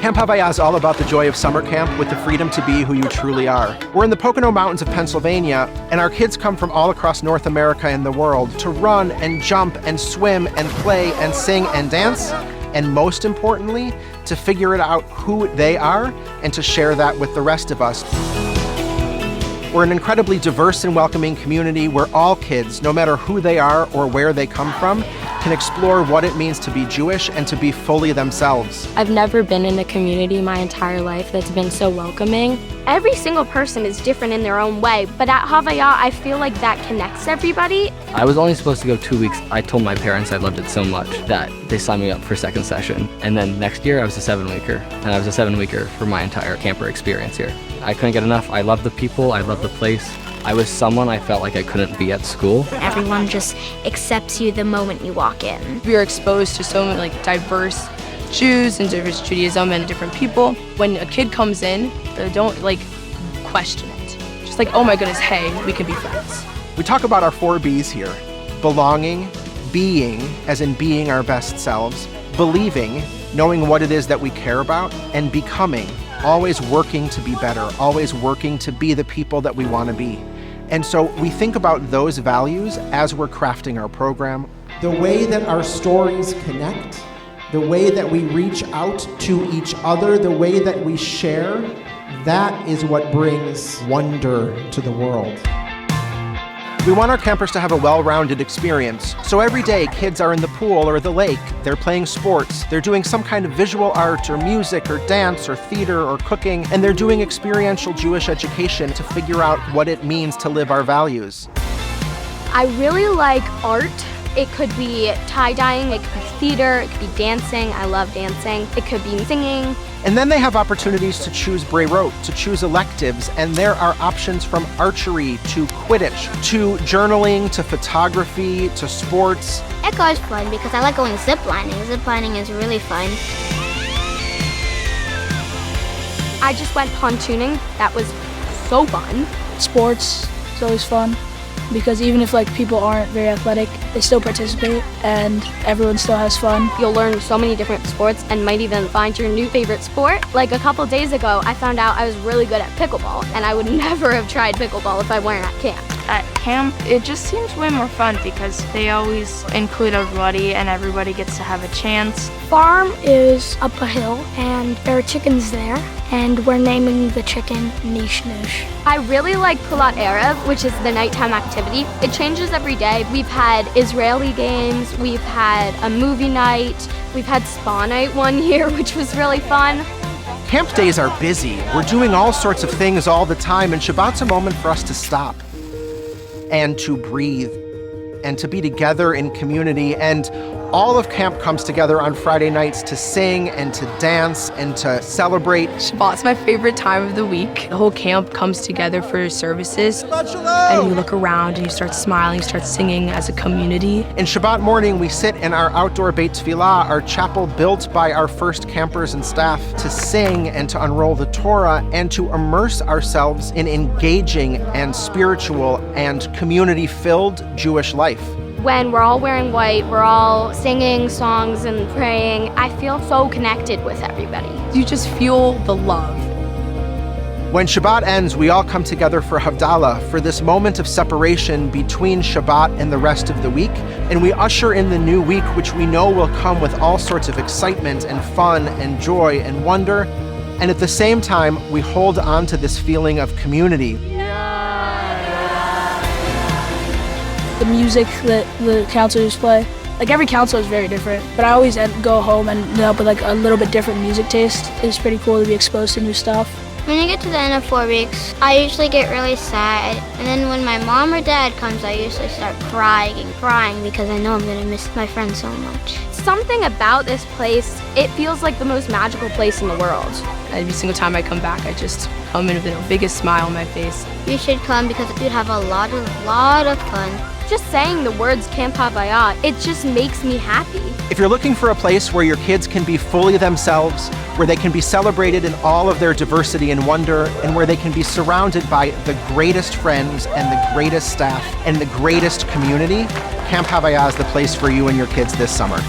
Camp Havaya is all about the joy of summer camp with the freedom to be who you truly are. We're in the Pocono Mountains of Pennsylvania, and our kids come from all across North America and the world to run and jump and swim and play and sing and dance, and most importantly, to figure it out who they are and to share that with the rest of us. We're an incredibly diverse and welcoming community where all kids, no matter who they are or where they come from, can explore what it means to be Jewish and to be fully themselves. I've never been in a community my entire life that's been so welcoming. Every single person is different in their own way, but at Havaya, I feel like that connects everybody. I was only supposed to go 2 weeks. I told my parents I loved it so much that they signed me up for second session. And then next year I was a 7-weeker, and I was a 7-weeker for my entire camper experience here. I couldn't get enough. I love the people, I love the place. I was someone I felt like I couldn't be at school. Everyone just accepts you the moment you walk in. We are exposed to so many diverse Jews and diverse Judaism and different people. When a kid comes in, they don't question it. Just oh my goodness, hey, we can be friends. We talk about our 4 B's here: belonging, being, as in being our best selves, believing, knowing what it is that we care about, and becoming, always working to be better, always working to be the people that we want to be. And so we think about those values as we're crafting our program. The way that our stories connect, the way that we reach out to each other, the way that we share, that is what brings wonder to the world. We want our campers to have a well-rounded experience. So every day, kids are in the pool or the lake, they're playing sports, they're doing some kind of visual art or music or dance or theater or cooking, and they're doing experiential Jewish education to figure out what it means to live our values. I really like art. It could be tie-dyeing, it could be theater, it could be dancing. I love dancing. It could be singing. And then they have opportunities to choose Breirot, to choose electives, and there are options from archery to Quidditch, to journaling, to photography, to sports. Echo is fun because I like going ziplining. Ziplining is really fun. I just went pontooning. That was so fun. Sports is always fun because even if people aren't very athletic, they still participate and everyone still has fun. You'll learn so many different sports and might even find your new favorite sport. Like a couple days ago, I found out I was really good at pickleball, and I would never have tried pickleball if I weren't at camp. At camp, it just seems way more fun because they always include everybody and everybody gets to have a chance. Farm is up a hill and there are chickens there, and we're naming the chicken Nish Nush. I really like Pulat Erev, which is the nighttime activity. It changes every day. We've had Israeli games, we've had a movie night, we've had spa night one year, which was really fun. Camp days are busy. We're doing all sorts of things all the time, and Shabbat's a moment for us to stop and to breathe and to be together in community. And all of camp comes together on Friday nights to sing and to dance and to celebrate. Shabbat's my favorite time of the week. The whole camp comes together for services. And you look around and you start smiling, you start singing as a community. In Shabbat morning, we sit in our outdoor Beit Tefillah, our chapel built by our first campers and staff, to sing and to unroll the Torah and to immerse ourselves in engaging and spiritual and community-filled Jewish life. When we're all wearing white, we're all singing songs and praying, I feel so connected with everybody. You just feel the love. When Shabbat ends, we all come together for Havdalah, for this moment of separation between Shabbat and the rest of the week, and we usher in the new week, which we know will come with all sorts of excitement and fun and joy and wonder, and at the same time, we hold on to this feeling of community. The music that the counselors play, every counselor is very different, but I always go home and end up with a little bit different music taste. It's pretty cool to be exposed to new stuff. When I get to the end of 4 weeks, I usually get really sad. And then when my mom or dad comes, I usually start crying because I know I'm going to miss my friends so much. Something about this place, it feels like the most magical place in the world. Every single time I come back, I just come in with the biggest smile on my face. You should come because you'd have a lot of fun. Just saying the words Camp Havaya, it just makes me happy. If you're looking for a place where your kids can be fully themselves, where they can be celebrated in all of their diversity and wonder, and where they can be surrounded by the greatest friends and the greatest staff and the greatest community, Camp Havaya is the place for you and your kids this summer.